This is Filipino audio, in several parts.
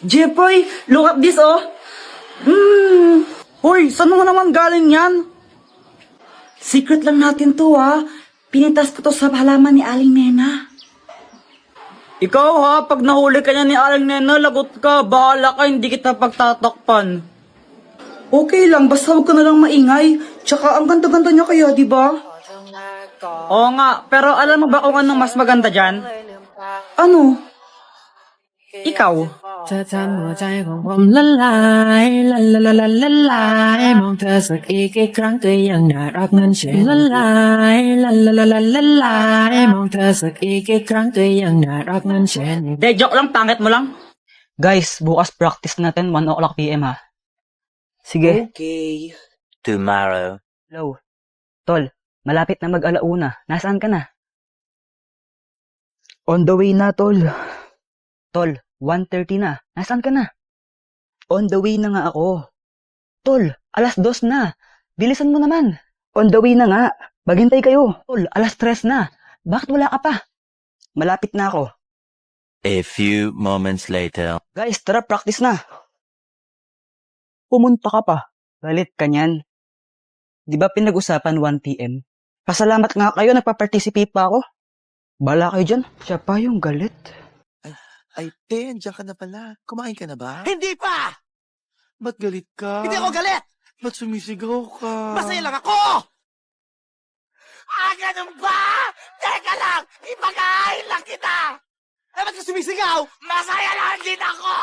Jepoy, look at this, oh. Hoy, saan mo naman galing yan? Secret lang natin to, ha. Pinitas ko to sa halaman ni Aling Nena. Ikaw, ha, pag nahuli ka niya ni Aling Nena, lagot ka. Bahala ka, hindi kita pagtatakpan. Okay lang, basta huwag ka na lang maingay. Tsaka, ang ganda-ganda niya kaya, di ba? Oo nga, pero alam mo ba kung anong mas maganda dyan? Ano? Ikaw. เธอทำหัวใจของผมละลายละละละละละลายมองเธอสักอีกกี่ครั้งก็ยังน่ารักนั้นใช่ละลายละละละละละลายมองเธอสักอีกกี่ครั้งก็ยังน่ารักนั้นใช่ De, joke lang, pangit mo lang. Guys, bukas practice natin 1 o'clock PM, ha? Sige. Okay. Tomorrow. Hello. Tol, malapit na mag-alauna. Nasaan ka na? On the way na, Tol. Tol, 1:30 na. Nasaan ka na? On the way na nga ako. Tol, 2:00 na. Bilisan mo naman. On the way na nga. Maghintay kayo. Tol, 3:00 na. Bakit wala ka pa? Malapit na ako. A few moments later. Guys, tara, practice na. Pumunta ka pa. Galit ka niyan. Di ba pinag-usapan 1 PM? Pasalamat nga kayo, nagpa-participate pa ako. Bala kayo dyan. Siya pa yung galit. Ay, Ten, diyan ka na pala. Kumain ka na ba? Hindi pa! Ba't galit ka? Hindi ako galit! Ba't sumisigaw ka? Masaya lang ako! Ganun ba? Teka lang! Ipag-aahil lang kita! Eh, ba't ka sumisigaw? Masaya lang din ako!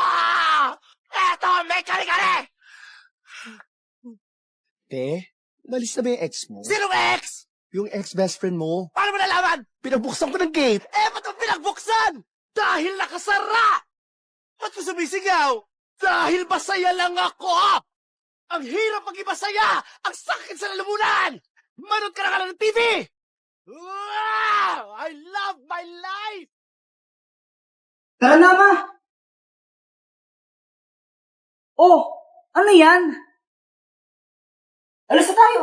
Eto, may kari-kari! Te, umalis na ba yung ex mo? Sinong ex? Yung ex-best friend mo? Paano mo nalaman? Pinagbuksan ko ng gate. Eh, ba't mo pinagbuksan? Dahil nakasara! Ba't ka sumisigaw? Dahil masaya lang ako! Ang hirap maging masaya! Ang sakit sa lalamunan! Manood ka na lang ng TV! Wow! I love my life! Tara na, ma! Oh, ano yan? Alas na tayo.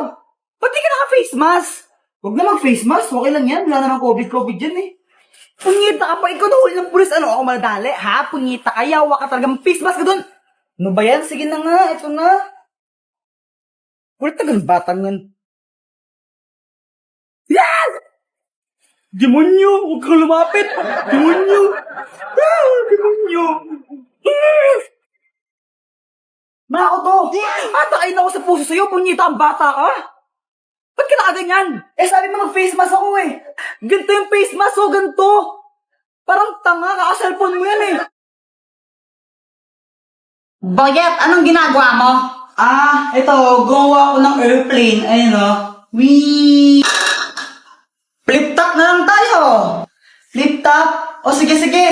Ba't di ka naka-face mask? Huwag na mag-face mask. Okay lang yan. Wala namang COVID dyan eh. Punyita ka pa. Ikaw nahuli ng pulis. Ano ako madali? Ha? Punyita ka. Yawa ka talaga. Mag-face mask ka dun. Ano ba yan? Sige na nga. Ito na. Kulit tagal batang yan. Yes! Demonyo! Huwag kang lumapit! Demonyo! Ah, demonyo! Yes! Mako to! Atakain ako sa puso sa'yo, punyita ang bata ka! Ba't ka nakaganyan? Eh sabi mo mag-face mask ako eh! Ganito yung face mask o ganito! Parang tanga, kaka-cellphone mo yan eh! Boyet, anong ginagawa mo? Ito, gumawa ako ng airplane. Ayun o. Wee! Flip top na lang tayo! Flip top! O sige, sige!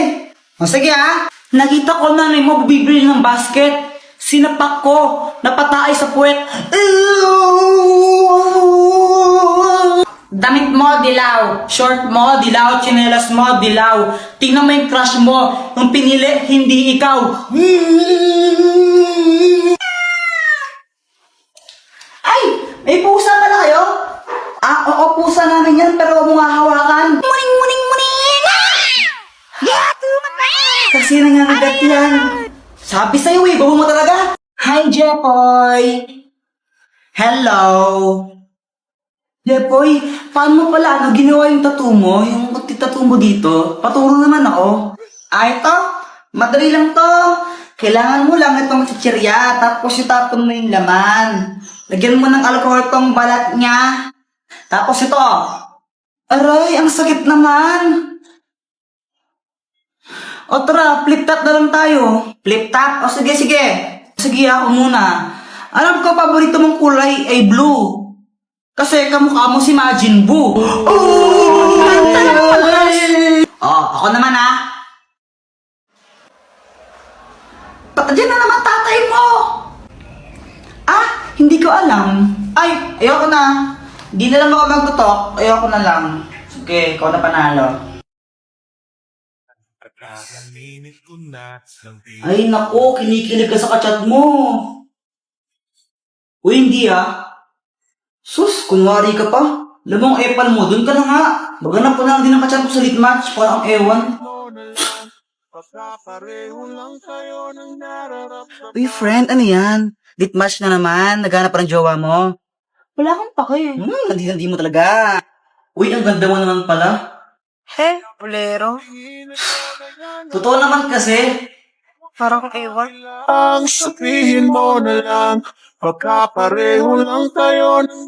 O sige ha! Nakita ko na mo bibili ng basket. Sinapak ko, napatay sa puwet. Damit mo, dilaw. Short mo, dilaw. Tsinelas mo, dilaw. Tingnan mo yung crush mo. Yung pinili, hindi ikaw. Ay! May pusa pala kayo? Oo, pusa namin yan, pero huwag mo nga hawakan. Muning, muning, muning! Kasi nangangagat yan. Sabi sa'yo eh, babo mo talaga. Hi, Jepoy. Hello. Jepoy, paano mo pala ginawa yung tattoo mo? Yung tattoo mo dito? Paturo naman ako. Ito, madali lang to. Kailangan mo lang itong chichirya, tapos itapon mo yung laman. Lagyan mo ng alcohol tong balat niya. Tapos ito. Aray, ang sakit naman. O tara, flip top na lang tayo. Flip top? O sige, sige. Sige, ako muna. Alam ko, paborito mong kulay ay blue. Kasi kamukha mo si Majin Buu. Ako naman ha. Diyan na naman tatay mo. Hindi ko alam. Ay, ayoko na. Hindi na lang ako magtutok. Ayoko na lang. Sige, ikaw na panalo. Ay, nako, kinikilig ka sa kachat mo. Uy, hindi Sus, kunwari ka pa. Alam mo ang epal mo, dun ka na nga. Maganap ko na lang din ang kachat ko sa lit match, parang ewan. Uy, friend, ano yan? Ditmatch na naman. Naghanap pa ng jowa mo. Wala kang pake. Hindi mo talaga. Uy, ang ganda mo naman pala. He, bolero. Totoo naman kasi. Parang ewan. Ang sabihin mo na lang, pagkapareho lang tayo ng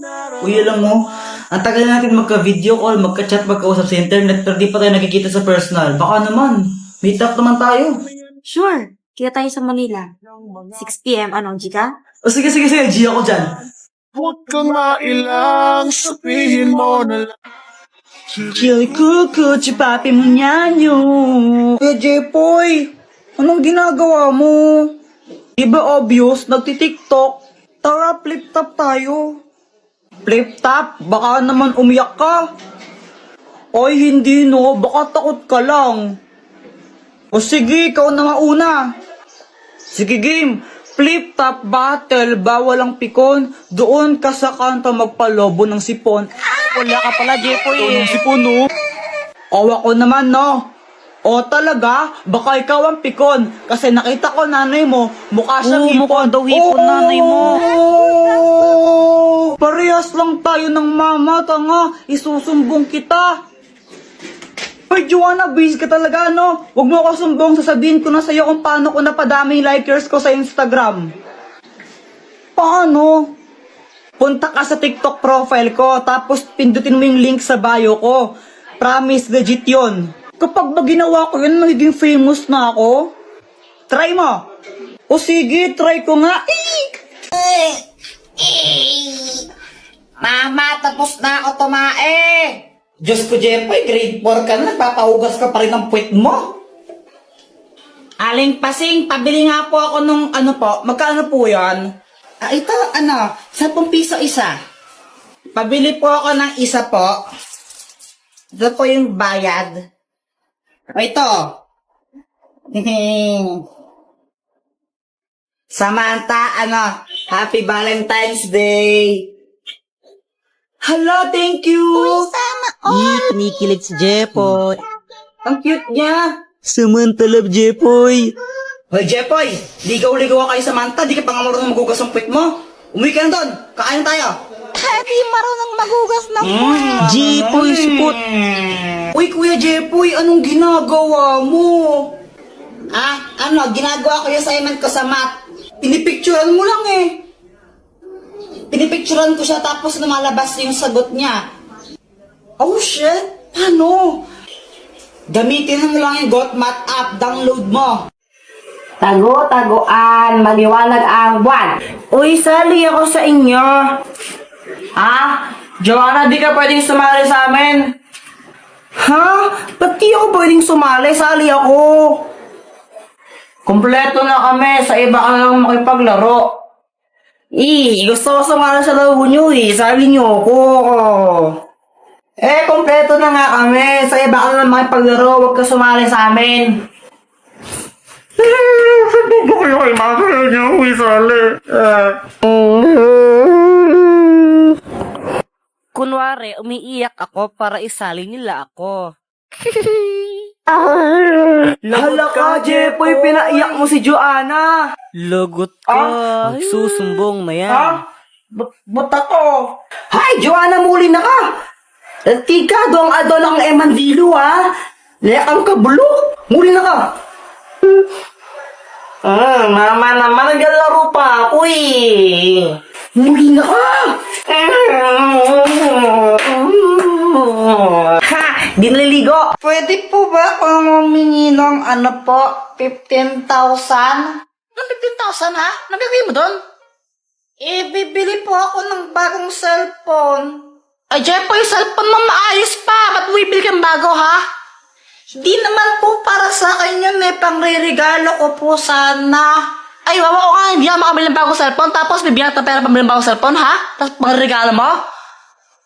Uy, alam mo, ang tagal natin magka-video call, magka-chat, magka-usap sa internet, pero di pa tayo nakikita sa personal. Baka naman, meet up naman tayo. Sure. Kita tayo sa Manila. 6 p.m. Anong chika? O sige, G ako dyan. Huwag kang mailang, sabihin mo na lang. Joy kuku, papi mo nyanyo. Jepoy, anong ginagawa mo? Di ba obvious, nagtitiktok? Tara, flip top tayo. Flip top? Baka naman umiyak ka. Oy, hindi no, baka takot ka lang. O sige, ikaw na mauna. Sige game, flip top battle, bawal ang pikon. Doon ka sa kanto magpalobo ng sipon. Wala ka pala, Jepoy. Ng sipon, no? O ako naman, no? O talaga, baka ikaw ang pikon. Kasi nakita ko nanay mo, mukha siyang hipon. Mukha daw hipon nanay mo. Parehas lang tayo ng mama, tanga. Isusumbong kita. Hoy, Joanna, busy ka talaga, no? Huwag mo ako sumbong, sasabihin ko na sa'yo kung paano ko napadami yung likers ko sa Instagram. Paano? Punta ka sa TikTok profile ko, tapos pindutin mo yung link sa bio ko. Promise, legit yun. Kapag ba ginawa ko yun, magiging famous na ako? Try mo. O sige, try ko nga. Mama, tapos na ako tumae. Diyos ko, Jepoy, grade 4 ka na, nagpapahugas ka pa rin ng puwet mo. Aling Pasing, pabili nga po ako nung magkano po yan? Ito, 10 piso isa. Pabili po ako ng isa po. Ito po yung bayad. O ito. Samantha, Happy Valentine's Day. Hala, thank you. Kinikilig si Jepoy. Ang cute niya. Samantha love Jepoy. Hoy, Jepoy, ligaw-ligaw ka kay Samantha, di ka pa nga marunong magugas ng puwet mo. Umuwi ka na doon, kakain tayo. Di marunong magugas ng Jepoy, sipot. Uy, Kuya Jepoy, anong ginagawa mo? Ginagawa ko yung assignment ko sa math. Pinipicturean mo lang eh. Pinipicturean ko siya tapos lumalabas yung sagot niya. Oh shit, paano? Gamitin mo lang yung GotMath app, download mo. Tago-taguan, maliwanag ang buwan. Uy, sali ako sa inyo. Joanna, di ka pwedeng sumali sa amin. Ha? Ba't di ako pwedeng sumali? Sali ako. Kompleto na kami. Sa iba ka lang makipaglaro. Gusto ko sumali sa laro nyo eh. Sali nyo ako. Kompleto na nga kami. Sa iba ka lang makipaglaro. Huwag ka sumali sa amin. Sabi ko kayo kay mama niyo, isali. Kunwari, umiiyak ako para isali nila ako. Hala ka, Jepoy, pinaiyak mo si Joanna. Lagot ka. Susumbong na yan. Ba't ako? Hay, Joanna, muli na ka. Tikado ang adol ang Emandilo, ha? Layak ang kabulok. Muli na ka. Mama naman, naglalaro pa ako eh. Muli na ka. Ha! Di naliligo. Pwede po ba akong humingi ng 15,000? Ng 15,000 ha? Nagagawin mo doon? Bibili po ako ng bagong cellphone. Ay, Jepoy, cellphone mo maayos pa. Ba't bibili kang bago ha? Di naman po para sa akin yun eh. Pangre-regalo ko po sana. Ay, wawa ko nga. Hindi ako makabili ng bagong cellphone. Tapos bibigyan ka ng pera pambili ng bagong cellphone ha? Tapos pangre-regalo mo?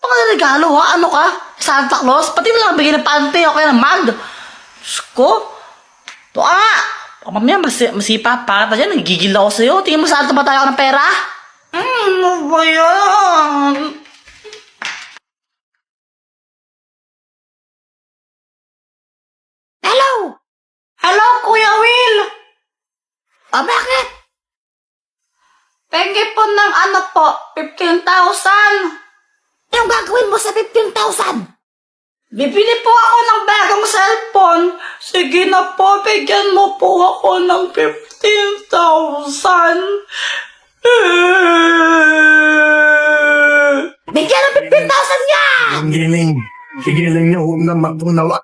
Pangre-regalo ha? Ano ka? Santa Claus? Pati mo lang bigyan ng pante o kaya ng mag. Diyos ko. Ito mamaya masipa pa ka dyan. Nagigil ako sa'yo. Tingin mo saan ba tayo ng pera? Ano ba yan? Hello, Kuya Will! Bakit? Pengi po ng ano po, 15,000. Anong gagawin mo sa 15,000? Bibili po ako ng bagong cellphone. Sige na po, bigyan mo po ako ng 15,000. Bigyan ng 15,000 niya! Ang giling. Gigiling niyo, huwag na magpunawa.